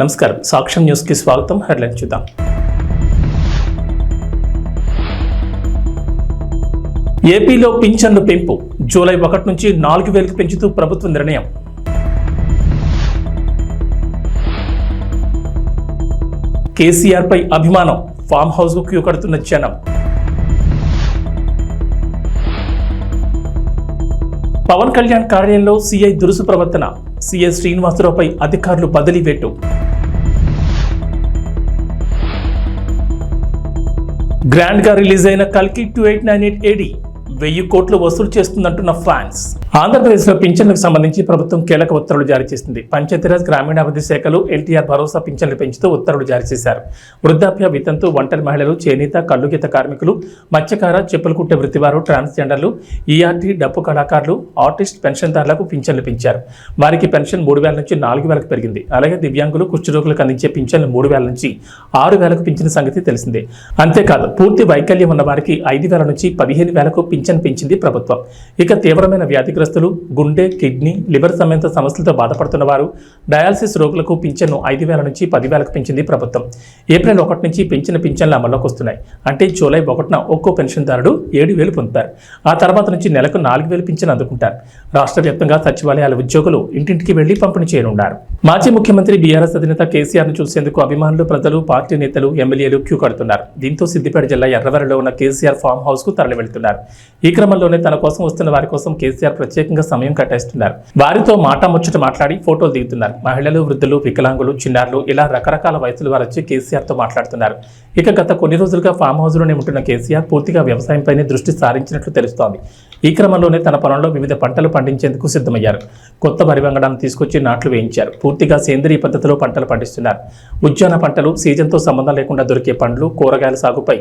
నమస్కారం సాక్ష్యం న్యూస్ కి స్వాగతం. హెడ్లైన్ చూద్దాం. ఏపీలో పింఛన్లు పెంపు జూలై 1 నుంచి 4,000కి పెంచుతూ ప్రభుత్వ నిర్ణయం. కేసీఆర్ పై అభిమానం, ఫామ్ హౌస్ కు క్యూ కడుతున్న జనం. పవన్ కళ్యాణ్ కార్యాలయంలో సీఐ దురుసు ప్రవర్తన, సీఐ శ్రీనివాసరావుపై అధికారులు బదిలీ వేటు. గ్రాండ్ గా రిలీజ్ అయిన కల్కి 2898 AD 1000 కోట్లు వసూలు చేస్తుందంటున్న ఫ్యాన్స్. ఆంధ్రప్రదేశ్లో పింఛన్లకు సంబంధించి ప్రభుత్వం కీలక ఉత్తర్వులు జారీ చేసింది. పంచాయతీరాజ్ గ్రామీణాభివృద్ధి శాఖలు ఎన్టీఆర్ భరోసా పింఛన్లు పెంచుతూ ఉత్తర్వులు జారీ చేశారు. వృద్ధాప్య, వితంతు, ఒంటరి మహిళలు, చేనేత, కల్లుగీత కార్మికులు, మత్స్యకార, చెప్పులు కుట్టే వృత్తివారు, ట్రాన్స్జెండర్లు, ఈఆర్టీ, డప్పు కళాకారులు, ఆర్టిస్ట్, పెన్షన్దారులకు పింఛన్లు పెంచారు. వారికి పెన్షన్ 3,000 నుంచి 4,000కు పెరిగింది. అలాగే దివ్యాంగులు, కుష్ఠరోగులకు అందించే పింఛన్లు 3,000 నుంచి 6,000కు పెంచిన సంగతి తెలిసిందే. అంతేకాదు పూర్తి వైకల్యం ఉన్న వారికి 5,000 నుంచి 15,000కు పింఛన్ పెంచింది ప్రభుత్వం. ఇక తీవ్రమైన వ్యాధిగ్రస్తులు, గుండె, కిడ్నీ, లివర్ సమేత సమస్యలతో బాధపడుతున్న వారు, డయాలసిస్ రోగులకు పింఛన్ను 5,000 నుంచి 10,000కు పెంచింది ప్రభుత్వం. ఏప్రిల్ 1 నుంచి పెంచిన పింఛన్లు అమల్లోకి వస్తున్నాయి. అంటే జూలై 1న ఒక్కో పెన్షన్దారుడు 7,000 పొందుతారు. ఆ తర్వాత నుంచి నెలకు 4,000 పింఛన్ అందుకుంటారు. రాష్ట్ర వ్యాప్తంగా సచివాలయాల ఉద్యోగులు ఇంటింటికి వెళ్లి పంపిణీ చేయనున్నారు. మాజీ ముఖ్యమంత్రి బీఆర్ఎస్ అధినేత కేసీఆర్ ను చూసేందుకు అభిమానులు, ప్రజలు, పార్టీ నేతలు, ఎమ్మెల్యేలు క్యూ కడుతున్నారు. దీంతో సిద్దిపేట జిల్లా ఎర్రవరంలో ఉన్న కేసీఆర్ ఫామ్ హౌస్ కు తరలి వెళ్తున్నారు. ఈ క్రమంలోనే తన కోసం వస్తున్న వారి కోసం కేసీఆర్ ప్రత్యేకంగా సమయం కేటాయిస్తున్నారు. వారితో ముచ్చట మాట్లాడి ఫోటోలు దిగుతున్నారు. మహిళలు, వృద్ధులు, వికలాంగులు, చిన్నారులు ఇలా రకరకాల వయసుల వారు వచ్చి కేసీఆర్ తో మాట్లాడుతున్నారు. ఇక గత కొన్ని రోజులుగా ఫామ్ హౌస్ లోనే ఉంటున్న కేసీఆర్ పూర్తిగా వ్యవసాయంపైనే దృష్టి సారించినట్లు తెలుస్తోంది. ఈ క్రమంలోనే తన పొలంలో వివిధ పంటలు పండించేందుకు సిద్ధమయ్యారు. కొత్త వరి వంగడాన్ని తీసుకొచ్చి నాట్లు వేయించారు. పూర్తిగా సేంద్రీయ పద్ధతిలో పంటలు పండిస్తున్నారు. ఉద్యాన పంటలు, సీజన్తో సంబంధం లేకుండా దొరికే పండ్లు, కూరగాయల సాగుపై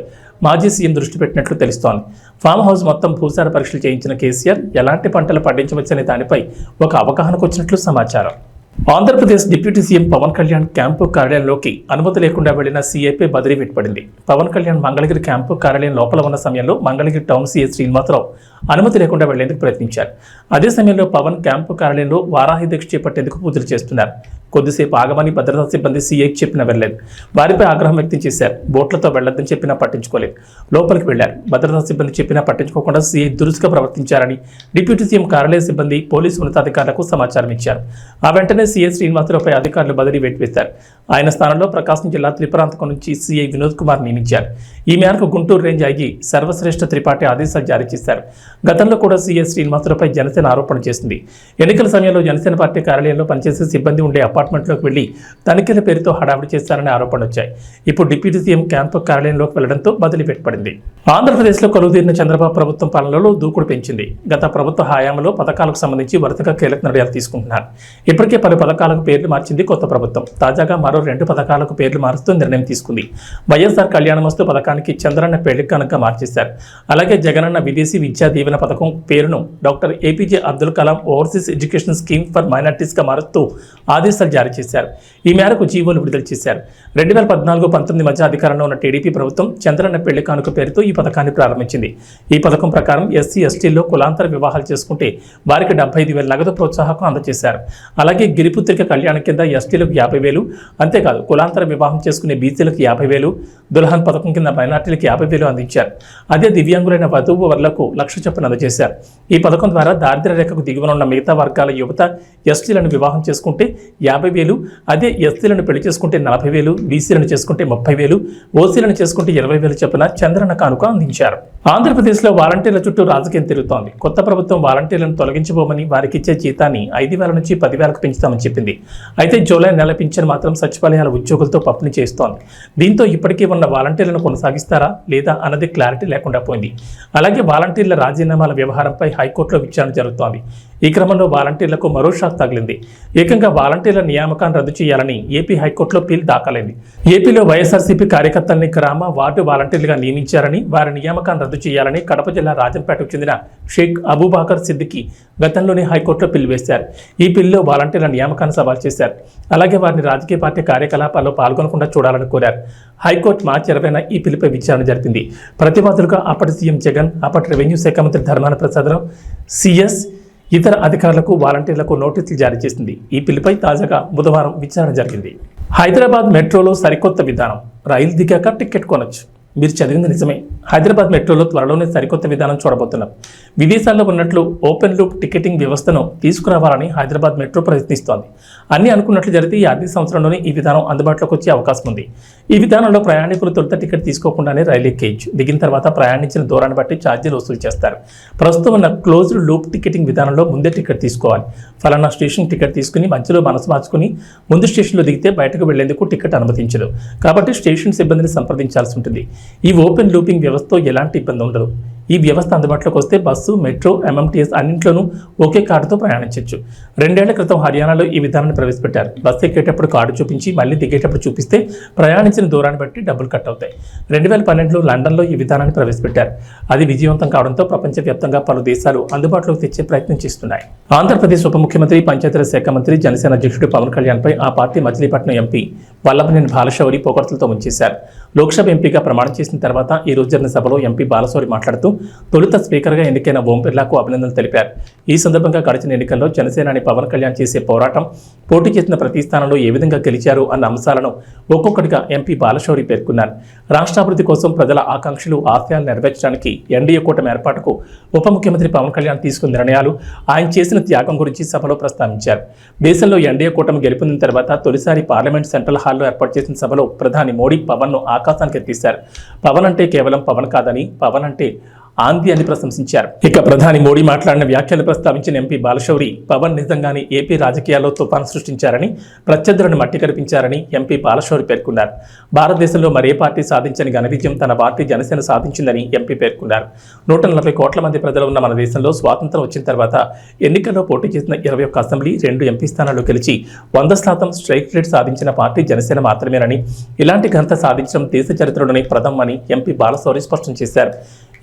మాజీ సీఎం దృష్టి పెట్టినట్లు తెలుస్తోంది. ఫామ్ హౌస్ మొత్తం భూసార పరీక్షలు చేయించిన కేసీఆర్ ఎలాంటి పంటలు పండించవచ్చనే దానిపై ఒక అవగాహనకు వచ్చినట్లు సమాచారం. Andhra Pradesh deputy CM Pawan Kalyan camp కార్యాలయంలోకి అనుమతి లేకుండా వెళ్లిన సీఐపై బదిలీ వేటుపడింది. పవన్ కళ్యాణ్ మంగళగిరి క్యాంపు కార్యాలయం లోపల ఉన్న సమయంలో మంగళగిరి టౌన్ సీఐ శ్రీనివాసరావు అనుమతి లేకుండా వెళ్లేందుకు ప్రయత్నించారు. అదే సమయంలో పవన్ క్యాంపు కార్యాలయంలో వారాహి దీక్ష చేపట్టేందుకు పూజలు చేస్తున్నారు. కొద్దిసేపు ఆగమని భద్రతా సిబ్బంది సీఐకి చెప్పినా వెళ్లేదు. వారిపై ఆగ్రహం వ్యక్తం చేశారు. బోట్లతో వెళ్లొద్దని చెప్పినా పట్టించుకోలేదు. లోపలికి వెళ్లారు. భద్రతా సిబ్బంది చెప్పినా పట్టించుకోకుండా సీఐ దురుసుగా ప్రవర్తించారని డిప్యూటీ సీఎం కార్యాలయ సిబ్బంది పోలీసు ఉన్నతాధికారులకు సమాచారం ఇచ్చారు. ఆ వెంటనే సీఐ శ్రీనివాసరావుపై అధికారులు బదిలీ వేటు వేశారు. ఆయన స్థానంలో ప్రకాశం జిల్లా త్రిపురాంతకం నుంచి సీఐ వినోద్ కుమార్ నియమించారు. ఈ మేరకు గుంటూరు రేంజ్ ఐజీ సర్వశ్రేష్ఠ త్రిపాఠి ఆదేశాలు జారీ చేశారు. గతంలో కూడా సీఐ శ్రీనివాసరావుపై జనసేన ఆరోపణ చేసింది. ఎన్నికల సమయంలో జనసేన పార్టీ కార్యాలయంలో పనిచేసే సిబ్బంది ఉండే అపార్ట్మెంట్లోకి వెళ్లి తనిఖీల పేరుతో హడావిడి చేశారనే ఆరోపణలు వచ్చాయి. ఇప్పుడు డిప్యూటీ సీఎం క్యాంపు కార్యాలయంలోకి వెళ్లడంతో బదిలీ పెట్టబడింది. ఆంధ్రప్రదేశ్లో కొలువుదీరిన చంద్రబాబు ప్రభుత్వం పాలనలో దూకుడు పెంచింది. గత ప్రభుత్వ హయాంలో పథకాలకు సంబంధించి వరుసగా కీలక నిర్ణయాలు తీసుకుంటున్నారు. ఇప్పటికే పలు పథకాలకు పేర్లు మార్చింది కొత్త ప్రభుత్వం. తాజాగా మరో 2 పథకాలకు పేర్లు మారుస్తూ నిర్ణయం తీసుకుంది. వైఎస్ఆర్ కళ్యాణమస్తు పథకానికి చంద్రన్న పెళ్లి కనుక మార్చేశారు. అలాగే జగనన్న విదేశీ విద్యా దీవెన పథకం పేరును doctor APJ Abdul Kalam overseas education scheme for minorities గా మారుస్తూ ఆదేశాలు జారీ చేశారు. ఈ మేరకు జీవోలు విడుదల చేశారు. 2014-19 మధ్య అధికారంలో ఉన్న టీడీపీ ప్రభుత్వం చంద్రన్న పెళ్లి కానుక పేరుతో ఈ పథకాన్ని ప్రారంభించింది. ఈ పథకం ప్రకారం ఎస్సీ, ఎస్టీల్లో కులాంతర వివాహాలు చేసుకుంటే వారికి 75,000 నగదు ప్రోత్సాహకం అందజేశారు. అలాగే గిరిపుత్రిక కళ్యాణం కింద ఎస్టీలకు 50,000, అంతేకాదు కులాంతర వివాహం చేసుకునే బీసీలకు 50,000, దుల్హన్ పథకం కింద మైనార్టీలకు 50,000 అందించారు. అదే దివ్యాంగులైన వధువు వర్లకు 1,00,000 చొప్పున అందజేశారు. ఈ పథకం ద్వారా దారిద్ర్య రేఖకు దిగువన ఉన్న మిగతా వర్గాల యువత ఎస్టీలను వివాహం చేసుకుంటే 50,000, అదే ఎస్సీలను పెళ్లి చేసుకుంటే 40,000, బీసీలను చేసుకుంటే 30,000, ఓసీలను చేసుకుంటే 20,000 చొప్పున చంద్రన్న కానుక అందించారు. ఆంధ్రప్రదేశ్లో వాలంటీర్ల చుట్టూ రాజకీయం తిరుగుతోంది. కొత్త ప్రభుత్వం వాలంటీర్లను తొలగించబోమని, వారికి ఇచ్చే జీతాన్ని 5,000 నుంచి 10,000కు పెంచుతామని చెప్పింది. అయితే జూలై నెల పింఛన్ మాత్రం సచివాలయాల ఉద్యోగులతో పంపిణీ చేస్తోంది. దీంతో ఇప్పటికీ ఉన్న వాలంటీర్లను కొనసాగిస్తారా లేదా అన్నది క్లారిటీ లేకుండా పోయింది. అలాగే వాలంటీర్ల రాజీనామాల వ్యవహారంపై హైకోర్టులో విచారణ జరుగుతోంది. ఈ క్రమంలో వాలంటీర్లకు మరో షాక్ తగిలింది. ఏకంగా వాలంటీర్ల నియామకాన్ని రద్దు చేయాలని ఏపీ హైకోర్టులో పిల్ దాఖలైంది. ఏపీలో వైఎస్ఆర్సీపీ కార్యకర్తల్ని గ్రామ, వార్డు వాలంటీర్లుగా నియమించారని, వారి నియామకాన్ని రద్దు చేయాలని కడప జిల్లా రాజంపేటకు చెందిన షేక్ అబూబాకర్ సిద్దికి గతంలోనే హైకోర్టులో పిల్ వేశారు. ఈ పిల్లో వాలంటీర్ల నియామకాన్ని సవాల్ చేశారు. అలాగే వారిని రాజకీయ పార్టీ కార్యకలాపాల్లో పాల్గొనకుండా చూడాలని కోరారు. హైకోర్టు మార్చి 20న ఈ పిల్లుపై విచారణ జరిపింది. ప్రతివాదులుగా అప్పటి సీఎం జగన్, అప్పటి రెవెన్యూ శాఖ మంత్రి ధర్మాన ప్రసాదరావు, సిఎస్, ఇతర అధికారులకు, వాలంటీర్లకు నోటీసులు జారీ చేసింది. ఈ పిల్లుపై తాజాగా బుధవారం విచారణ జరిగింది. హైదరాబాద్ మెట్రోలో సరికొత్త విధానం. రైలు దిగాక టికెట్ కొనొచ్చు. మీరు చదివింది నిజమే. హైదరాబాద్ మెట్రోలో త్వరలోనే సరికొత్త విధానం చూడబోతున్నాం. విదేశాల్లో ఉన్నట్లు ఓపెన్ లూప్ టికెటింగ్ వ్యవస్థను తీసుకురావాలని హైదరాబాద్ మెట్రో ప్రయత్నిస్తోంది. అన్ని అనుకున్నట్లు జరిగితే ఈ ఆర్థిక సంవత్సరంలోనే ఈ విధానం అందుబాటులోకి వచ్చే అవకాశం ఉంది. ఈ విధానంలో ప్రయాణికులు తొలుత టికెట్ తీసుకోకుండానే రైలు ఎక్కేయచ్చు. దిగిన తర్వాత ప్రయాణించిన దూరాన్ని బట్టి ఛార్జీలు వసూలు చేస్తారు. ప్రస్తుతం ఉన్న క్లోజ్డ్ లూప్ టికెటింగ్ విధానంలో ముందే టికెట్ తీసుకోవాలి. ఫలానా స్టేషన్ టికెట్ తీసుకుని మధ్యలో మనసు మార్చుకుని ముందు స్టేషన్లో దిగితే బయటకు వెళ్లేందుకు టికెట్ అనుమతించదు. కాబట్టి స్టేషన్ సిబ్బందిని సంప్రదించాల్సి ఉంటుంది. ఈ ఓపెన్ లూపింగ్ వ్యవస్థతో ఎలాంటి ఇబ్బంది ఉండదు. ఈ వ్యవస్థ అందుబాటులోకి వస్తే బస్సు, మెట్రో, ఎంఎంటీఎస్ అన్నింట్లోనూ ఒకే కార్డుతో ప్రయాణించవచ్చు. 2 ఏళ్ల క్రితం హర్యానాలో ఈ విధానాన్ని ప్రవేశపెట్టారు. బస్సు ఎక్కేటప్పుడు కార్డు చూపించి మళ్ళీ దిగేటప్పుడు చూపిస్తే ప్రయాణించిన దూరాన్ని బట్టి డబ్బులు కట్ అవుతాయి. 2012లో లండన్లో ఈ విధానాన్ని ప్రవేశపెట్టారు. అది విజయవంతం కావడంతో ప్రపంచవ్యాప్తంగా పలు దేశాలు అందుబాటులోకి తెచ్చే ప్రయత్నం చేస్తున్నాయి. ఆంధ్రప్రదేశ్ ఉప ముఖ్యమంత్రి, పంచాయతీరాజ్ శాఖ మంత్రి, జనసేన అధ్యక్షుడు పవన్ కళ్యాణ్పై ఆ పార్టీ మచిలీపట్నం ఎంపీ వల్లభనేని బాలశౌరి పొగడ్తలతో ముంచేశారు. లోక్సభ ఎంపీగా ప్రమాణం చేసిన తర్వాత ఈ రోజు జరిగిన సభలో ఎంపీ బాలశౌరి మాట్లాడుతూ తొలుత స్పీకర్గా ఎన్నికైన ఓం బిర్లాకు అభినందనలు తెలిపారు. ఈ సందర్భంగా గడిచిన ఎన్నికల్లో జనసేనాని పవన్ కళ్యాణ్ చేసే పోరాటం, పోటీ చేసిన ప్రతి స్థానంలో ఏ విధంగా గెలిచారు అన్న అంశాలను ఒక్కొక్కటిగా ఎంపీ బాలశౌరి పేర్కొన్నారు. రాష్ట్రాభివృద్ధి కోసం ప్రజల ఆకాంక్షలు, ఆశయాలు నెరవేర్చడానికి ఎన్డీఏ కూటమి ఏర్పాటుకు ఉప ముఖ్యమంత్రి పవన్ కళ్యాణ్ తీసుకున్న నిర్ణయాలు, ఆయన చేసిన త్యాగం గురించి సభలో ప్రస్తావించారు. దేశంలో ఎన్డీఏ కూటమి గెలుపొందిన తర్వాత తొలిసారి పార్లమెంట్ సెంట్రల్ హాల్లో ఏర్పాటు చేసిన సభలో ప్రధాని మోడీ పవన్ను ఆకాశానికి ఎత్తేశారు. పవన్ అంటే కేవలం పవన్ కాదని, పవన్ అంటే ఆంది అని ప్రశంసించారు. ఇక ప్రధాని మోడీ మాట్లాడిన వ్యాఖ్యలు ప్రస్తావించిన ఎంపీ బాలశౌరి పవన్ నిజంగానే ఏపీ రాజకీయాల్లో తుఫాను సృష్టించారని, ప్రత్యర్థులను మట్టి కనిపించారని ఎంపీ బాలశౌరి పేర్కొన్నారు. భారతదేశంలో మరే పార్టీ సాధించని ఘన విజయం తన పార్టీ జనసేన సాధించిందని ఎంపీ పేర్కొన్నారు. 140 కోట్ల మంది ప్రజలు ఉన్న మన దేశంలో స్వాతంత్రం వచ్చిన తర్వాత ఎన్నికల్లో పోటీ చేసిన 21 అసెంబ్లీ, 2 ఎంపీ స్థానాల్లో గెలిచి 100% స్ట్రైక్ రేట్ సాధించిన పార్టీ జనసేన మాత్రమేనని, ఇలాంటి ఘనత సాధించడం దేశ చరిత్రలోనే ప్రథమని ఎంపీ బాలశౌరి స్పష్టం చేశారు.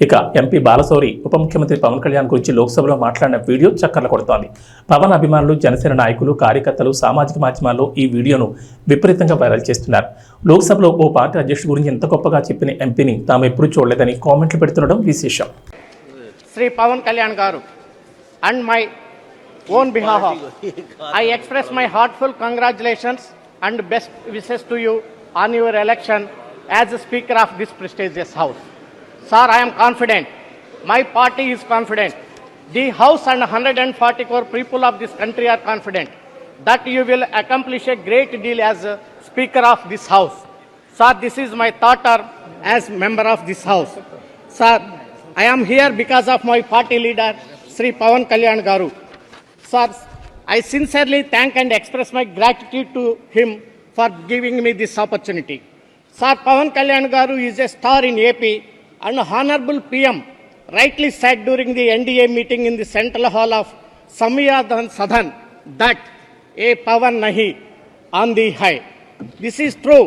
ఇక ఎంపీ బాలశౌరి ఉప ముఖ్యమంత్రి పవన్ కళ్యాణ్ గురించి లోక్సభలో మాట్లాడిన వీడియో చక్కర్లు కొడుతోంది. పవన్ అభిమానులు, జనసేన నాయకులు, కార్యకర్తలు సామాజిక మాధ్యమాల్లో ఈ వీడియోను విపరీతంగా వైరల్ చేస్తున్నారు. లోక్సభలో ఓ పార్టీ అధ్యక్షుడి గురించి ఎంత గొప్పగా చెప్పిన ఎంపీని తాము ఎప్పుడూ చూడలేదని కామెంట్లు పెడుతుండడం విశేషం. శ్రీ పవన్ కళ్యాణ్ గారు, and my own behalf I express my heartfelt congratulations and best wishes to you on your election as the Speaker of this prestigious House. Sir, I am confident. My party is confident. The House and 140 crore people of this country are confident that you will accomplish a great deal as a Speaker of this House. Sir, this is my thought as member of this House. Sir, I am here because of my party leader, Sri Pawan Kalyan Garu. Sir, I sincerely thank and express my gratitude to him for giving me this opportunity. Sir, Pawan Kalyan Garu is a star in AP, and Honorable PM rightly said during the NDA meeting in the Central Hall of Samyadan Sadhan that a Pawan nahi on the high. This is true.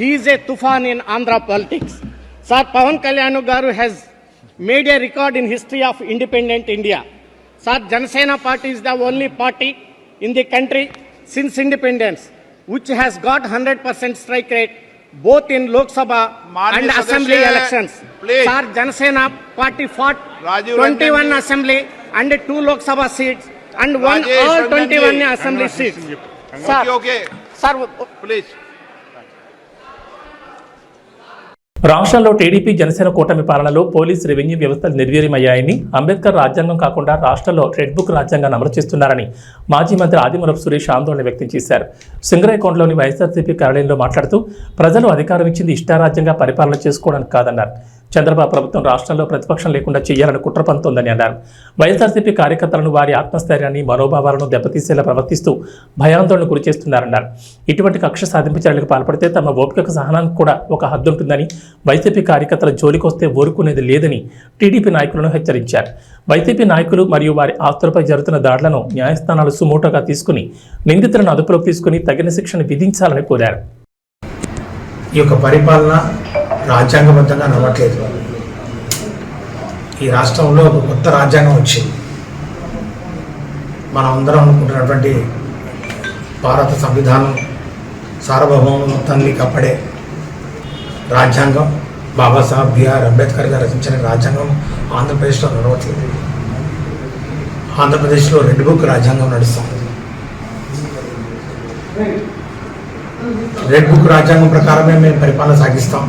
He is a tufan in Andhra politics. Sir, Pawan Kalyan Garu has made a record in history of independent India. Sir, Janasena party is the only party in the country since independence which has got 100% strike rate both in Lok Sabha and Assembly elections. Please. Sir, Janasena party fought Rajiv 21 Ranjan Assembly and 2 Lok Sabha seats and won Rajesh all 21 Ranjan Assembly seats. Sir, okay. Sir, please. రాష్ట్రంలో TDP, Janasena కూటమి పాలనలో police, revenue వ్యవస్థలు నిర్వీర్యమయ్యాయని, అంబేద్కర్ రాజ్యాంగం కాకుండా రాష్ట్రంలో red book రాజ్యాంగాన్ని అమలు చేస్తున్నారని మాజీ మంత్రి ఆదిమూలపు సురేష్ ఆందోళన వ్యక్తం చేశారు. సింగరైకొండలోని వైఎస్ఆర్సీపీ కార్యాలయంలో మాట్లాడుతూ ప్రజలు అధికారం ఇచ్చింది ఇష్టారాజ్యంగా పరిపాలన చేసుకోవడానికి కాదన్నారు. చంద్రబాబు ప్రభుత్వం రాష్ట్రంలో ప్రతిపక్షం లేకుండా చేయాలని కుట్ర పంతోందని అన్నారు. వైఎస్ఆర్సీపీ కార్యకర్తలను వారి ఆత్మస్థైర్యాన్ని, మనోభావాలను దెబ్బతీసేలా ప్రవర్తిస్తూ భయాందోళన గురి చేస్తున్నారన్నారు. ఇటువంటి కక్ష సాధింపు చర్యలకు పాల్పడితే తమ ఓపికకు, సహనానికి కూడా ఒక హద్దు ఉంటుందని, వైసీపీ కార్యకర్తల జోలికొస్తే ఊరుకునేది లేదని టీడీపీ నాయకులను హెచ్చరించారు. వైసీపీ నాయకులు మరియు వారి ఆస్తులపై జరుగుతున్న దాడులను న్యాయస్థానాలు సుమోటోగా తీసుకుని నిందితులను అదుపులోకి తీసుకుని తగిన శిక్షను విధించాలని కోరారు. ఈ యొక్క పరిపాలన రాజ్యాంగబద్ధంగా నడవట్లేదు. ఈ రాష్ట్రంలో ఒక కొత్త రాజ్యాంగం వచ్చింది. మనం అందరం అనుకుంటున్నటువంటి భారత సంవిధానం సార్వభౌమ మొత్తాన్ని కాపాడే రాజ్యాంగం, బాబాసాహెబ్ బిఆర్ అంబేద్కర్ గారు రచించిన రాజ్యాంగం ఆంధ్రప్రదేశ్లో నడవట్లేదు. ఆంధ్రప్రదేశ్లో రెడ్ బుక్ రాజ్యాంగం నడుస్తుంది. రెడ్ బుక్ రాజ్యాంగం ప్రకారమే మేము పరిపాలన సాగిస్తాం.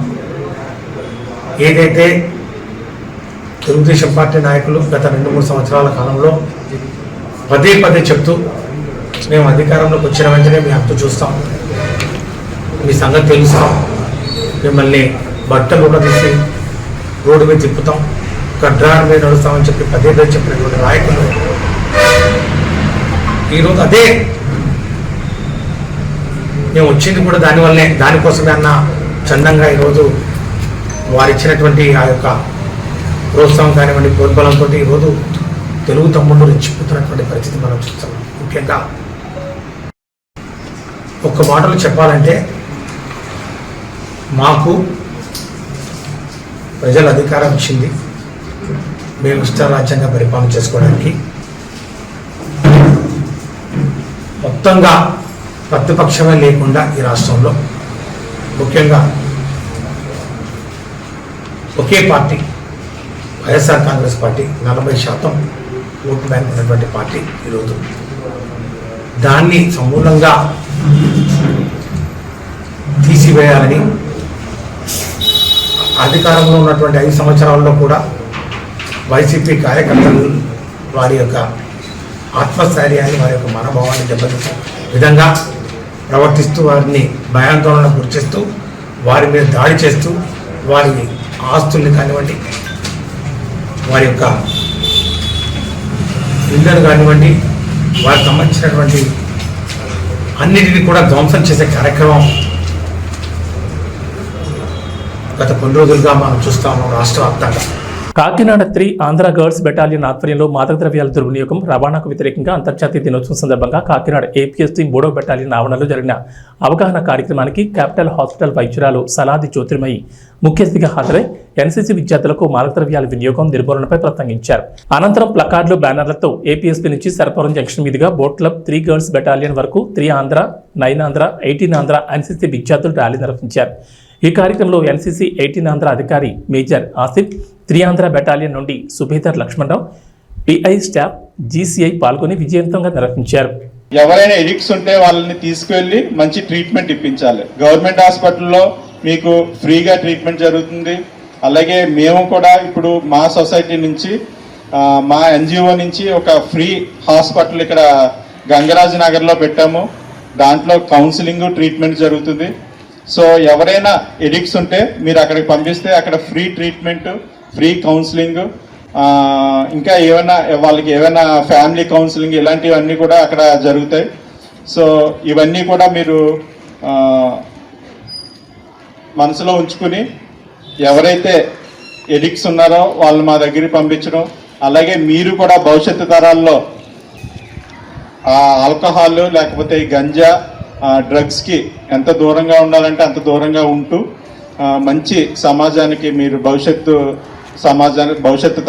ఏదైతే తెలుగుదేశం పార్టీ నాయకులు గత 2-3 సంవత్సరాల కాలంలో పదే పదే చెప్తూ మేము అధికారంలోకి వచ్చిన వెంటనే మీ హక్కు చూస్తాం, మీ సంగతి తెలుస్తాం, మిమ్మల్ని బట్టలు కూడా తీసి రోడ్డు మీద తిప్పుతాం, గడ్రాల మీద నడుస్తామని చెప్పి పదే పదే చెప్పినటువంటి నాయకులు ఈరోజు అదే మేము వచ్చింది కూడా దానివల్లనే, దానికోసమే అన్న చందంగా ఈరోజు వారు ఇచ్చినటువంటి ఆ యొక్క ప్రోత్సాహం కానివ్వండి, ప్రోద్బలంతో ఈరోజు తెలుగు తమ్ముళ్ళు రెచ్చిపోతున్నటువంటి పరిస్థితి మనం చూస్తున్నాం. ముఖ్యంగా ఒక్క మాటలు చెప్పాలంటే, మాకు ప్రజల అధికారం ఇచ్చింది మేము ఇష్టారాజ్యంగా పరిపాలన చేసుకోవడానికి. మొత్తంగా ప్రతిపక్షమే లేకుండా ఈ రాష్ట్రంలో ముఖ్యంగా ఒకే party YSR Congress party 40% vote bank ఉన్నటువంటి పార్టీ ఈరోజు దాన్ని సమూలంగా తీసివేయాలని అధికారంలో ఉన్నటువంటి 5 సంవత్సరాల్లో కూడా వైసీపీ కార్యకర్తలు వారి యొక్క ఆత్మస్థైర్యాన్ని, వారి యొక్క మనోభావాన్ని దెబ్బతీసే విధంగా ప్రవర్తిస్తూ వారిని భయాందోళనకు గురిచేస్తూ వారి మీద దాడి చేస్తూ వారి ఆస్తుల్ని కానివ్వండి, వారి యొక్క ఇళ్ళను కానివ్వండి, వారికి సంబంధించినటువంటి అన్నిటినీ కూడా ధ్వంసం చేసే కార్యక్రమం గత కొన్ని రోజులుగా మనం చూస్తాము రాష్ట్ర వ్యాప్తంగా. కాకినాడ 3 ఆంధ్ర గర్ల్స్ బెటాలియన్ ఆధ్వర్యంలో మాదక ద్రవ్యాల దుర్వినియోగం, రవాణాకు వ్యతిరేకంగా అంతర్జాతీయ దినోత్సవం సందర్భంగా కాకినాడ APSC 3వ బెటాలియన్ ఆవరణలో జరిగిన అవగాహన కార్యక్రమానికి క్యాపిటల్ హాస్పిటల్ వైద్యురాలు సలాది జ్యోతిర్మయి ముఖ్య అతిథిగా హాజరై NCC విద్యార్థులకు మాదక ద్రవ్యాల వినియోగం నిర్మూలనపై ప్రసంగించారు. అనంతరం ప్లకార్డులు, బ్యానర్లతో APSP నుంచి సర్పవరం జంక్షన్ మీదుగా బోట్ క్లబ్ 3 గర్ల్స్ బెటాలియన్ వరకు 3 ఆంధ్ర, 9 ఆంధ్ర, 18 ఆంధ్ర NCC విద్యార్థులు ర్యాలీ నిర్వహించారు. ఈ కార్యక్రమంలో NCC 18 ఆంధ్ర అధికారి మేజర్ ఆసిఫ్, 3 ఆంధ్ర బెటాలియన్ నుండి subedar Lakshmanarao, PI staff, GCI పాల్గొని విజయవంతంగా నిర్వహించారు. ఎవరైనా ఎడిక్ట్స్ ఉంటే వాళ్ళని తీసుకువెళ్ళి మంచి ట్రీట్మెంట్ ఇప్పించాలి. గవర్నమెంట్ హాస్పిటల్లో మీకు ఫ్రీగా ట్రీట్మెంట్ జరుగుతుంది. అలాగే మేము కూడా ఇప్పుడు మా సొసైటీ నుంచి మా NGO నుంచి ఒక ఫ్రీ హాస్పిటల్ ఇక్కడ గంగరాజు నగర్లో పెట్టాము. దాంట్లో కౌన్సిలింగ్, ట్రీట్మెంట్ జరుగుతుంది. సో ఎవరైనా ఎడిక్ట్స్ ఉంటే మీరు అక్కడికి పంపిస్తే అక్కడ ఫ్రీ ట్రీట్మెంట్, ఫ్రీ కౌన్సిలింగ్, ఇంకా ఏమైనా వాళ్ళకి ఏమైనా ఫ్యామిలీ కౌన్సిలింగ్ ఇలాంటివన్నీ కూడా అక్కడ జరుగుతాయి. సో ఇవన్నీ కూడా మీరు మనసులో ఉంచుకుని ఎవరైతే ఎడిక్ట్స్ ఉన్నారో వాళ్ళు మా దగ్గరికి పంపించడం, అలాగే మీరు కూడా భవిష్యత్తు తరాల్లో ఆల్కహాల్ లేకపోతే ఈ గంజా, డ్రగ్స్కి ఎంత దూరంగా ఉండాలంటే అంత దూరంగా ఉంటూ మంచి సమాజానికి మీరు భవిష్యత్తు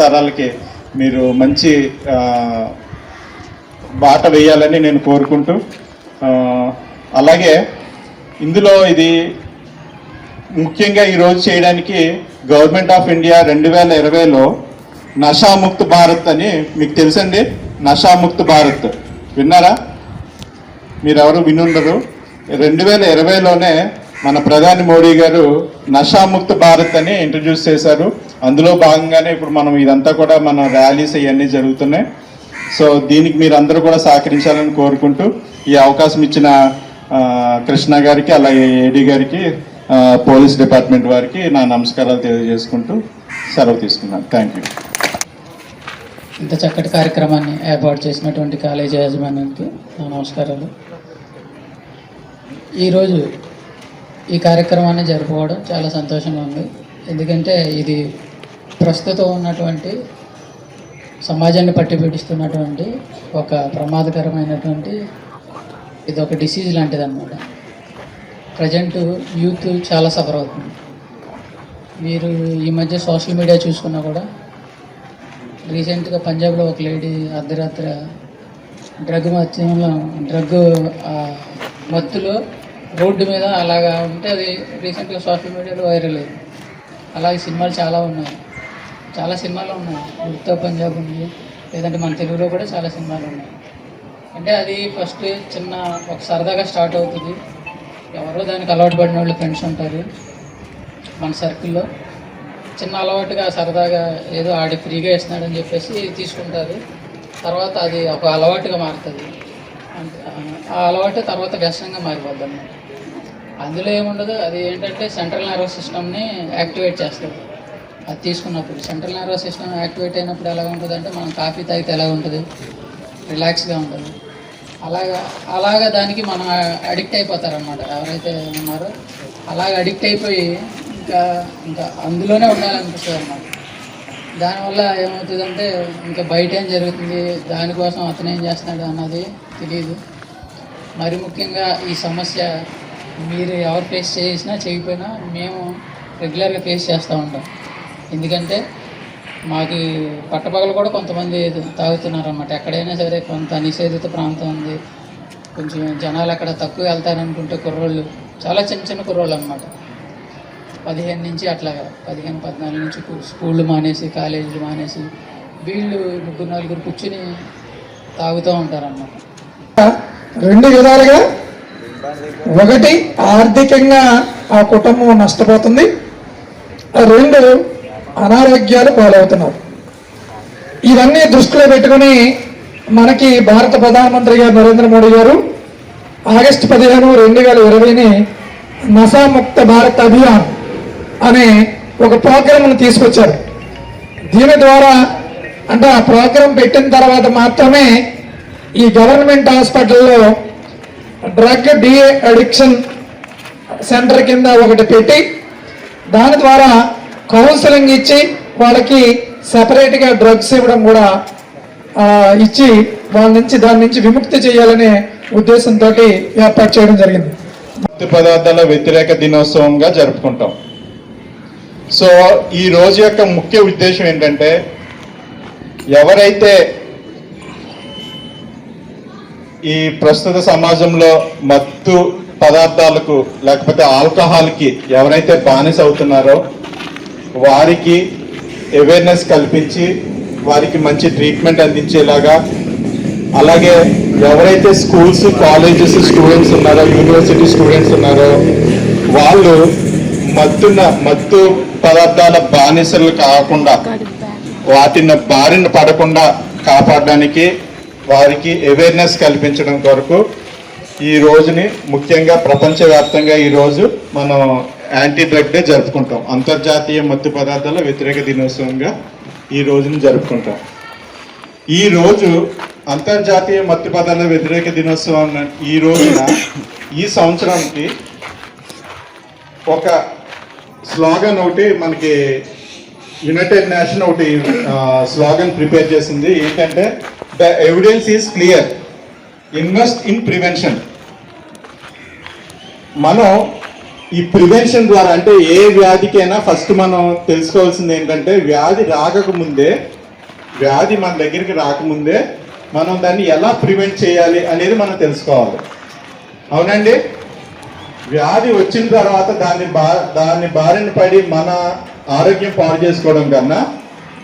తరాలకి మీరు మంచి బాట వేయాలని నేను కోరుకుంటూ, అలాగే ఇందులో ఇది ముఖ్యంగా ఈరోజు చేయడానికి గవర్నమెంట్ ఆఫ్ ఇండియా 2020లో నషాముక్త భారత్ అని మీకు తెలుసండి. నషాముక్త భారత్ విన్నారా? మీరెవరు వినుండరు. 2020లోనే మన ప్రధాని మోడీ గారు నషాముక్త భారత్ అని ఇంట్రడ్యూస్ చేశారు. అందులో భాగంగానే ఇప్పుడు మనం ఇదంతా కూడా మన ర్యాలీస్ ఇవన్నీ జరుగుతున్నాయి. సో దీనికి మీరు అందరూ కూడా సహకరించాలని కోరుకుంటూ ఈ అవకాశం ఇచ్చిన కృష్ణ గారికి, అలాగే AD గారికి, పోలీస్ డిపార్ట్మెంట్ వారికి నా నమస్కారాలు తెలియజేసుకుంటూ సెలవు తీసుకున్నాను. Thank you. ఇంత చక్కటి కార్యక్రమాన్ని ఏర్పాటు చేసినటువంటి కాలేజీ యాజమాన్యానికి నా నమస్కారాలు. ఈరోజు ఈ కార్యక్రమాన్ని జరుపుకోవడం చాలా సంతోషంగా ఉంది. ఎందుకంటే ఇది ప్రస్తుతం ఉన్నటువంటి సమాజాన్ని పట్టిపీడిస్తున్నటువంటి ఒక ప్రమాదకరమైనటువంటి ఇది ఒక డిసీజ్ లాంటిది అన్నమాట. ప్రజెంట్ యూత్ చాలా సఫర్ అవుతుంది. మీరు ఈ మధ్య సోషల్ మీడియా చూసుకున్నా కూడా రీసెంట్గా పంజాబ్లో ఒక లేడీ అర్ధరాత్రి డ్రగ్ మత్తులో రోడ్డు మీద అలాగా ఉంటే అది రీసెంట్గా సోషల్ మీడియాలో వైరల్ అయింది. అలాగే సినిమాలు చాలా ఉన్నాయి, చాలా సినిమాలు ఉన్నాయి. ఉత్తర పంజాబ్ ఉంది, లేదంటే మన తెలుగులో కూడా చాలా సినిమాలు ఉన్నాయి. అంటే అది ఫస్ట్ చిన్న ఒక సరదాగా స్టార్ట్ అవుతుంది. ఎవరో దానికి అలవాటు పడిన వాళ్ళు ఫ్రెండ్స్ ఉంటారు మన సర్కిల్లో. చిన్న అలవాటుగా సరదాగా ఏదో ఆడి ఫ్రీగా ఇస్తున్నాడని చెప్పేసి తీసుకుంటారు. తర్వాత అది ఒక అలవాటుగా మారుతుంది. ఆ అలవాటు తర్వాత వ్యసనంగా మారిపోద్ది అన్నమాట. అందులో ఏముండదు, అది ఏంటంటే సెంట్రల్ నర్వస్ సిస్టమ్ని యాక్టివేట్ చేస్తుంది. అది తీసుకున్నప్పుడు సెంట్రల్ నర్వస్ సిస్టమ్ యాక్టివేట్ అయినప్పుడు ఎలా ఉంటుంది అంటే, మనం కాఫీ తాగితే ఎలా ఉంటుంది, రిలాక్స్గా ఉంటుంది. అలాగా దానికి మనం అడిక్ట్ అయిపోతారన్నమాట ఎవరైతే ఉన్నారో. అలాగ అడిక్ట్ అయిపోయి ఇంకా అందులోనే ఉండాలనిపిస్తుంది అన్నమాట. దానివల్ల ఏమవుతుందంటే ఇంకా బయట ఏం జరుగుతుంది, దానికోసం అతను ఏం చేస్తున్నాడు అన్నది తెలియదు. మరి ముఖ్యంగా ఈ సమస్య మీరు ఎవరు ఫేస్ చేసినా చేయకపోయినా మేము రెగ్యులర్గా ఫేస్ చేస్తూ ఉంటాం. ఎందుకంటే మాకు పట్టపగలు కూడా కొంతమంది తాగుతున్నారు అన్నమాట. ఎక్కడైనా సరే కొంత నిషేధిత ప్రాంతం ఉంది, కొంచెం జనాలు అక్కడ తక్కువ వెళ్తారనుకుంటే కుర్రోళ్ళు, చాలా చిన్న చిన్న కుర్రోళ్ళు అన్నమాట, 15 నుంచి అట్లాగా 14 నుంచి స్కూళ్ళు మానేసి కాలేజీలు మానేసి వీళ్ళు 3-4 కూర్చుని తాగుతూ ఉంటారన్నమాట. 2 విధాలుగా, ఒకటి ఆర్థికంగా ఆ కుటుంబం నష్టపోతుంది, 2 అనారోగ్యాలు పాలవుతున్నారు. ఇవన్నీ దృష్టిలో పెట్టుకుని మనకి భారత ప్రధానమంత్రి గారు నరేంద్ర మోడీ గారు ఆగస్టు 15, 2020ని నశాముక్త భారత్ అభియాన్ అనే ఒక ప్రోగ్రాంను తీసుకొచ్చారు. దీని ద్వారా అంటే ఆ ప్రోగ్రాం పెట్టిన తర్వాత మాత్రమే ఈ గవర్నమెంట్ హాస్పిటల్లో డ్రగ్ డి అడిక్షన్ సెంటర్ కింద ఒకటి పెట్టి దాని ద్వారా కౌన్సిలింగ్ ఇచ్చి వాళ్ళకి సెపరేట్గా డ్రగ్స్ ఇవ్వడం కూడా ఇచ్చి దాని నుంచి విముక్తి చేయాలనే ఉద్దేశంతో ఏర్పాటు చేయడం జరిగింది. మత్తు పదార్థాల వ్యతిరేక దినోత్సవంగా జరుపుకుంటాం. సో ఈ రోజు యొక్క ముఖ్య ఉద్దేశం ఏంటంటే, ఎవరైతే ఈ ప్రస్తుత సమాజంలో మత్తు పదార్థాలకు లేకపోతే ఆల్కహాల్కి ఎవరైతే బానిస అవుతున్నారో వారికి అవేర్నెస్ కల్పించి వారికి మంచి ట్రీట్మెంట్ అందించేలాగా, అలాగే ఎవరైతే స్కూల్స్ కాలేజెస్ స్టూడెంట్స్ ఉన్నారో యూనివర్సిటీ స్టూడెంట్స్ ఉన్నారో వాళ్ళు మత్తు పదార్థాల బానిసలు కాకుండా వాటిని బారిన పడకుండా కాపాడడానికి వారికి అవేర్నెస్ కల్పించడం కొరకు ఈ రోజుని ముఖ్యంగా ప్రపంచవ్యాప్తంగా ఈరోజు మనం యాంటీ డ్రగ్ డే జరుపుకుంటాం. అంతర్జాతీయ మత్తు పదార్థాల వ్యతిరేక దినోత్సవంగా ఈ రోజుని జరుపుకుంటాం. ఈ రోజు అంతర్జాతీయ మత్తు పదార్థాల వ్యతిరేక దినోత్సవం ఈ రోజున ఈ సంవత్సరానికి ఒక స్లోగన్ ఒకటి మనకి యునైటెడ్ నేషన్ ఒకటి స్లోగన్ ప్రిపేర్ చేసింది. ఏంటంటే, the evidence is clear, invest in prevention. మనం ఈ ప్రివెన్షన్ ద్వారా అంటే ఏ వ్యాధికైనా ఫస్ట్ మనం తెలుసుకోవాల్సింది ఏంటంటే, వ్యాధి మన దగ్గరికి రాకముందే మనం దాన్ని ఎలా ప్రివెంట్ చేయాలి అనేది మనం తెలుసుకోవాలి. అవునండి, వ్యాధి వచ్చిన తర్వాత దాన్ని బారిన పడి మన ఆరోగ్యం పాడు చేసుకోవడం కన్నా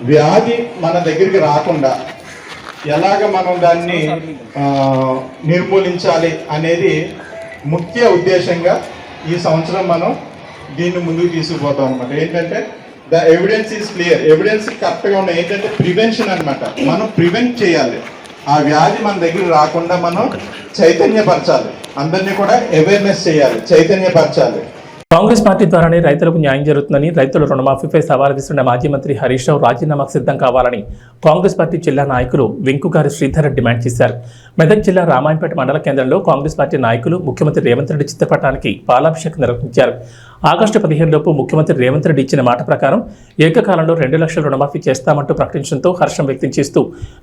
వ్యాధి మన దగ్గరికి రాకుండా ఎలాగ మనం దాన్ని నిర్మూలించాలి అనేది ముఖ్య ఉద్దేశంగా ఈ సంవత్సరం మనం దీన్ని ముందుకు తీసుకుపోతాం అనమాట. ఏంటంటే the evidence is clear, evidence కరెక్ట్గా ఉన్నాయి. ఏంటంటే ప్రివెన్షన్ అనమాట. మనం ప్రివెంట్ చేయాలి, ఆ వ్యాధి మన దగ్గర రాకుండా మనం చైతన్యపరచాలి, అందరినీ కూడా అవేర్నెస్ చేయాలి, చైతన్యపరచాలి. కాంగ్రెస్ పార్టీ ద్వారానే రైతులకు న్యాయం జరుగుతుందని, రైతుల రుణమాఫీపై సవాల్ విస్తున్న మాజీ మంత్రి హరీష్ రావు రాజీనామాకు సిద్ధం కావాలని కాంగ్రెస్ పార్టీ జిల్లా నాయకులు వెంకుగారి శ్రీధర్ డిమాండ్ చేశారు. మెదక్ జిల్లా రామాయంపేట మండల కేంద్రంలో కాంగ్రెస్ పార్టీ నాయకులు ముఖ్యమంత్రి రేవంత్ రెడ్డి చిత్రపటానికి పాలాభిషేకం నిర్వహించారు. ఆగస్టు 15 లోపు ముఖ్యమంత్రి రేవంత్ రెడ్డి ఇచ్చిన మాట ప్రకారం ఏకకాలంలో 2 లక్షల రుణమాఫీ చేస్తామంటూ ప్రకటించడంతో హర్షం వ్యక్తం చేస్తూ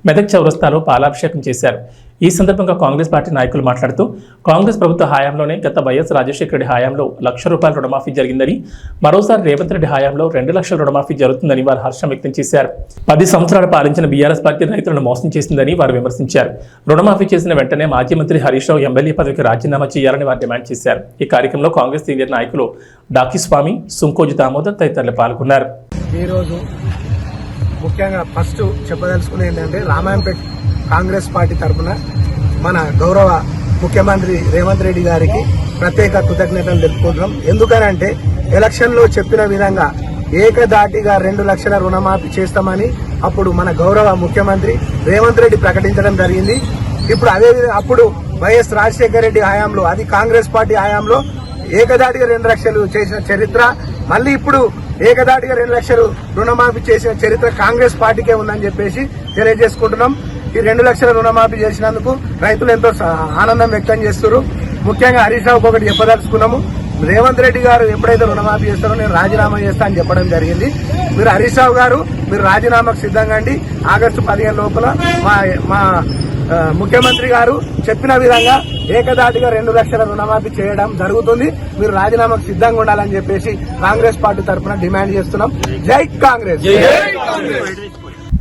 మెదక్ చౌరస్తాలో పాలాభిషేకం చేశారు. ఈ సందర్భంగా కాంగ్రెస్ పార్టీ నాయకులు మాట్లాడుతూ, కాంగ్రెస్ ప్రభుత్వ హయాంలోనే గత వైఎస్ రాజశేఖర రెడ్డి హయాంలో ₹1,00,000 రుణమాఫీ జరిగిందని, మరోసారి రేవంత్ రెడ్డి హయాంలో 2 లక్షల రుణమాఫీ జరుగుతుందని వారు హర్షం వ్యక్తం చేశారు. 10 సంవత్సరాలు పాలించిన బీఆర్ఎస్ పార్టీ రైతులను మోసం చేసిందని వారు విమర్శించారు. రుణమాఫీ చేసిన వెంటనే మాజీ మంత్రి హరీష్ రావు ఎమ్మెల్యే పదవికి రాజీనామా చేయాలని వారు డిమాండ్ చేశారు. ఈ కార్యక్రమంలో కాంగ్రెస్ సీనియర్ నాయకులు డాకిస్వామి, సుంకోజు దామోదర్ తదితరులు పాల్గొన్నారు. ఈరోజు ముఖ్యంగా ఫస్ట్ చెప్పదలుచుకునేది ఏంటంటే, రామాయంపేట కాంగ్రెస్ పార్టీ తరఫున మన గౌరవ ముఖ్యమంత్రి రేవంత్ రెడ్డి గారికి ప్రత్యేక కృతజ్ఞతలు తెలుపుకుంటున్నాం. ఎందుకనంటే ఎలక్షన్లో చెప్పిన విధంగా ఏకదాటిగా 2 లక్షల రుణమాఫీ చేస్తామని అప్పుడు మన గౌరవ ముఖ్యమంత్రి రేవంత్ రెడ్డి ప్రకటించడం జరిగింది. ఇప్పుడు అప్పుడు వైఎస్ రాజశేఖర రెడ్డి హయాంలో, అది కాంగ్రెస్ పార్టీ హయాంలో ఏకదాటిగా 2 లక్షలు చేసిన చరిత్ర, మళ్ళీ ఇప్పుడు ఏకదాటిగా 2 లక్షలు రుణమాఫీ చేసిన చరిత్ర కాంగ్రెస్ పార్టీకే ఉందని చెప్పేసి తెలియజేసుకుంటున్నాం. ఈ 2 లక్షల రుణమాఫీ చేసినందుకు రైతులు ఎంతో ఆనందం వ్యక్తం చేస్తున్నారు. ముఖ్యంగా హరీష్ రావుకి ఒకటి చెప్పదలుచుకున్నాము. రేవంత్ రెడ్డి గారు ఎప్పుడైతే రుణమాఫీ చేస్తారో నేను రాజీనామా చేస్తా అని చెప్పడం జరిగింది. మీరు హరీష్ రావు గారు మీరు రాజీనామాకు సిద్ధంగా అండి. ఆగస్టు 15 లోపల మా ముఖ్యమంత్రి గారు చెప్పిన విధంగా ఏకదాటిగా 2 లక్షల రుణమాఫీ చేయడం జరుగుతుంది. మీరు రాజీనామాకు సిద్ధంగా ఉండాలని చెప్పేసి కాంగ్రెస్ పార్టీ తరఫున డిమాండ్ చేస్తున్నాం. జై కాంగ్రెస్.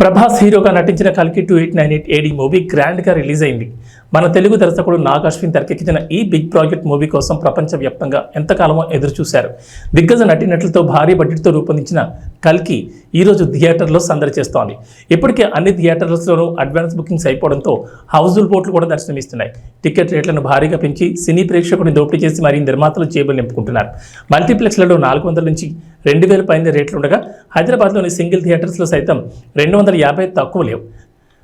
ప్రభాస్ హీరోగా నటించిన కల్కి 2898 AD మూవీ గ్రాండ్ గా రిలీజ్ అయింది. మన తెలుగు దర్శకుడు నాగ్ అశ్విన్ తెరకెక్కించిన ఈ బిగ్ ప్రాజెక్ట్ మూవీ కోసం ప్రపంచవ్యాప్తంగా ఎంతకాలమో ఎదురు చూశారు. దిగ్గజ నటీనటులతో భారీ బడ్జెట్తో రూపొందించిన కల్కి ఈరోజు థియేటర్లో సందడి చేస్తోంది. ఇప్పటికే అన్ని థియేటర్లలోనూ అడ్వాన్స్ బుకింగ్స్ అయిపోవడంతో హౌస్ఫుల్ బోట్లు కూడా దర్శనమిస్తున్నాయి. టికెట్ రేట్లను భారీగా పెంచి సినీ ప్రేక్షకుడిని దోపిడీ చేసి మరీ నిర్మాతలు జేబులు నింపుకుంటున్నారు. మల్టీప్లెక్స్లలో 400 నుంచి 2000 పైన రేట్లుండగా హైదరాబాద్లోని సింగిల్ థియేటర్స్లో సైతం 250 తక్కువ లేవు.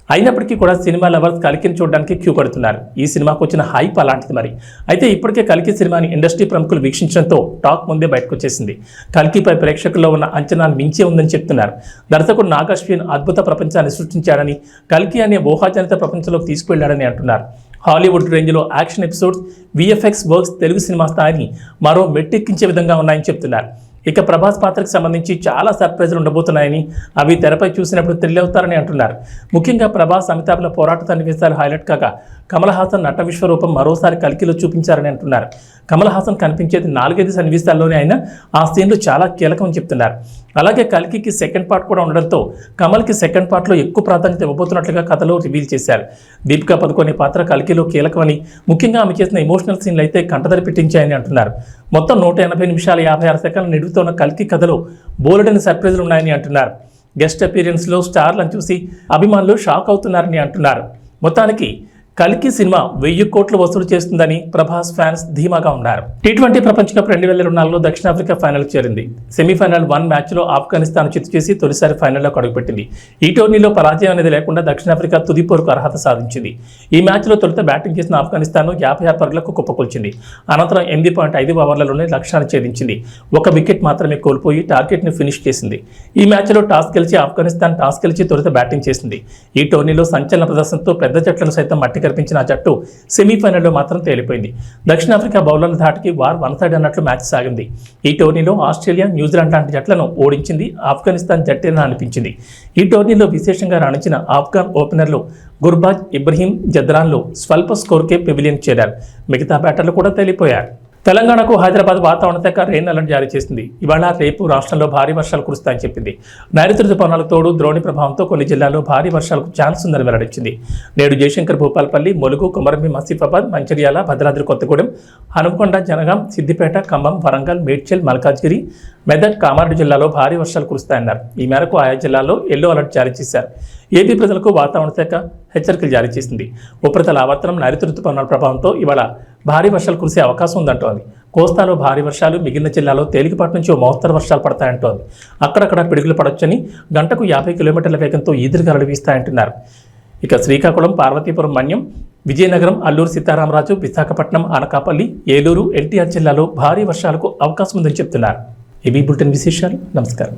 అయినప్పటికీ కూడా సినిమా లవర్స్ కల్కిని చూడడానికి క్యూ కడుతున్నారు. ఈ సినిమాకు వచ్చిన హైప్ అలాంటిది మరి. అయితే ఇప్పటికే కల్కి సినిమాని ఇండస్ట్రీ ప్రముఖులు వీక్షించడంతో టాక్ ముందే బయటకు వచ్చేసింది. కల్కిపై ప్రేక్షకుల్లో ఉన్న అంచనాలు మించే ఉందని చెప్తున్నారు. దర్శకుడు నాగ్ అశ్విన్ అద్భుత ప్రపంచాన్ని సృష్టించాడని, కల్కి అనే ఊహాజనిత ప్రపంచంలోకి తీసుకువెళ్లాడని అంటున్నారు. హాలీవుడ్ రేంజ్లో action episodes, VFX works Telugu cinema స్థాయిని మరో మెట్టెక్కించే విధంగా ఉన్నాయని చెప్తున్నారు. ఇక ప్రభాస్ పాత్రకు సంబంధించి చాలా సర్ప్రైజులు ఉండబోతున్నాయని, అవి తెరపై చూసినప్పుడు థ్రిల్ అవుతారని అంటున్నారు. ముఖ్యంగా ప్రభాస్ అమితాబ్ల పోరాట సన్నివేశాలు హైలైట్ కాగా కమల్ హాసన్ నట విశ్వరూపం మరోసారి కల్కిలో చూపించారని అంటున్నారు. కమల్ హాసన్ కనిపించేది 4-5 సన్నివేశాల్లోనే అయినా ఆ సీన్లు చాలా కీలకమని చెప్తున్నారు. అలాగే కల్కికి సెకండ్ పార్ట్ కూడా ఉండడంతో కమల్కి సెకండ్ పార్ట్లో ఎక్కువ ప్రాధాన్యత ఇవ్వబోతున్నట్లుగా కథలో రివీల్ చేశారు. దీపికా పదుకొనే పాత్ర కల్కిలో కీలకమని, ముఖ్యంగా ఆమె చేసిన ఎమోషనల్ సీన్లు అయితే కంటదరి పెట్టించాయని అంటున్నారు. మొత్తం 180 నిమిషాల 56 సెకండ్లు నిడుగుతున్న కల్కి కథలో బోలెడని సర్ప్రైజులు ఉన్నాయని అంటున్నారు. గెస్ట్ అపీరియన్స్లో స్టార్లను చూసి అభిమానులు షాక్ అవుతున్నారని అంటున్నారు. మొత్తానికి కల్కి సినిమా 1000 కోట్లు వసూలు చేస్తుందని ప్రభాస్ ఫ్యాన్స్ ధీమాగా ఉన్నారు. T20 ప్రపంచ కప్ 2024లో దక్షిణాఫ్రికా ఫైనల్కి చేరింది. సెమీఫైనల్ 1 మ్యాచ్లో ఆఫ్ఘనిస్తాన్ చిత్తు చేసి తొలిసారి ఫైనల్లో అడుగుపెట్టింది. ఈ టోర్నీలో పరాజయం అనేది లేకుండా దక్షిణాఫ్రికా తుది పోరుకు అర్హత సాధించింది. ఈ మ్యాచ్లో తొలుత బ్యాటింగ్ చేసిన ఆఫ్ఘనిస్తాన్ 56 పరుగులకు కుప్పకూల్చింది. అనంతరం 8.5 ఓవర్లలోనే లక్ష్యాన్ని ఛేదించింది. 1 వికెట్ మాత్రమే కోల్పోయి టార్గెట్ని ఫినిష్ చేసింది. ఈ మ్యాచ్లో ఆఫ్ఘనిస్తాన్ టాస్ గెలిచి తొలుత బ్యాటింగ్ చేసింది. ఈ టోర్నీలో సంచలన ప్రదర్శనతో పెద్ద జట్లను సైతం మట్టి కనిపించిన ఆ జట్టు సెమీఫైనల్లో మాత్రం తేలిపోయింది. దక్షిణాఫ్రికా బౌలర్ల ధాటికి వార్ 1 సైడ్ అన్నట్లు మ్యాచ్ సాగింది. ఈ టోర్నీలో ఆస్ట్రేలియా, న్యూజిలాండ్ లాంటి జట్లను ఓడించింది ఆఫ్ఘనిస్తాన్ జట్టేనా అనిపించింది. ఈ టోర్నీలో విశేషంగా రాణించిన ఆఫ్ఘన్ ఓపెనర్లు గుర్బాజ్, ఇబ్రహీం జద్రాన్లు స్వల్ప స్కోర్కే పెవిలియన్ చేరారు. మిగతా బ్యాటర్లు కూడా తేలిపోయారు. తెలంగాణకు హైదరాబాద్ వాతావరణ శాఖ రెయిన్ అలర్ట్ జారీ చేసింది. ఇవాళ రేపు రాష్ట్రంలో భారీ వర్షాలు కురుస్తాయని చెప్పింది. నైరుతి రుతుపవనాలకు తోడు ద్రోణి ప్రభావంతో కొన్ని జిల్లాల్లో భారీ వర్షాలకు ఛాన్స్ ఉందని వెల్లడించింది. నేడు జయశంకర్, భూపాలపల్లి, ములుగు, కొమరంభీం, ఆసిఫాబాద్, మంచిర్యాల, భద్రాద్రి కొత్తగూడెం, హనుమకొండ, జనగాం, సిద్దిపేట, ఖమ్మం, వరంగల్, మేడ్చల్, మల్కాజ్గిరి, మెదక్, కామారెడ్డి జిల్లాలో భారీ వర్షాలు కురుస్తాయన్నారు. ఈ మేరకు ఆయా జిల్లాల్లో ఎల్లో అలర్ట్ జారీ చేశారు. ఏపీ ప్రజలకు వాతావరణ శాఖ హెచ్చరికలు జారీ చేసింది. ఉపరితల ఆవర్తనం, నైరుతి రుతుపవనాల ప్రభావంతో ఇవాళ భారీ వర్షాలు కురిసే అవకాశం ఉందంటోంది. కోస్తాలో భారీ వర్షాలు, మిగిలిన జిల్లాలో తేలికపాటి నుంచి మోస్తరు వర్షాలు పడతాయంటోంది. అక్కడక్కడ పిడుగులు పడొచ్చని, గంటకు 50 కిలోమీటర్ల వేగంతో ఈదురుగాలులు వీస్తాయంటున్నారు. ఇక శ్రీకాకుళం, పార్వతీపురం, మన్యం, విజయనగరం, అల్లూరు సీతారామరాజు, విశాఖపట్నం, అనకాపల్లి, ఏలూరు, ఎన్టీఆర్ జిల్లాలో భారీ వర్షాలకు అవకాశం ఉందని చెప్తున్నారు. ఏబీ బులెటిన్ విశేషాలు. నమస్కారం.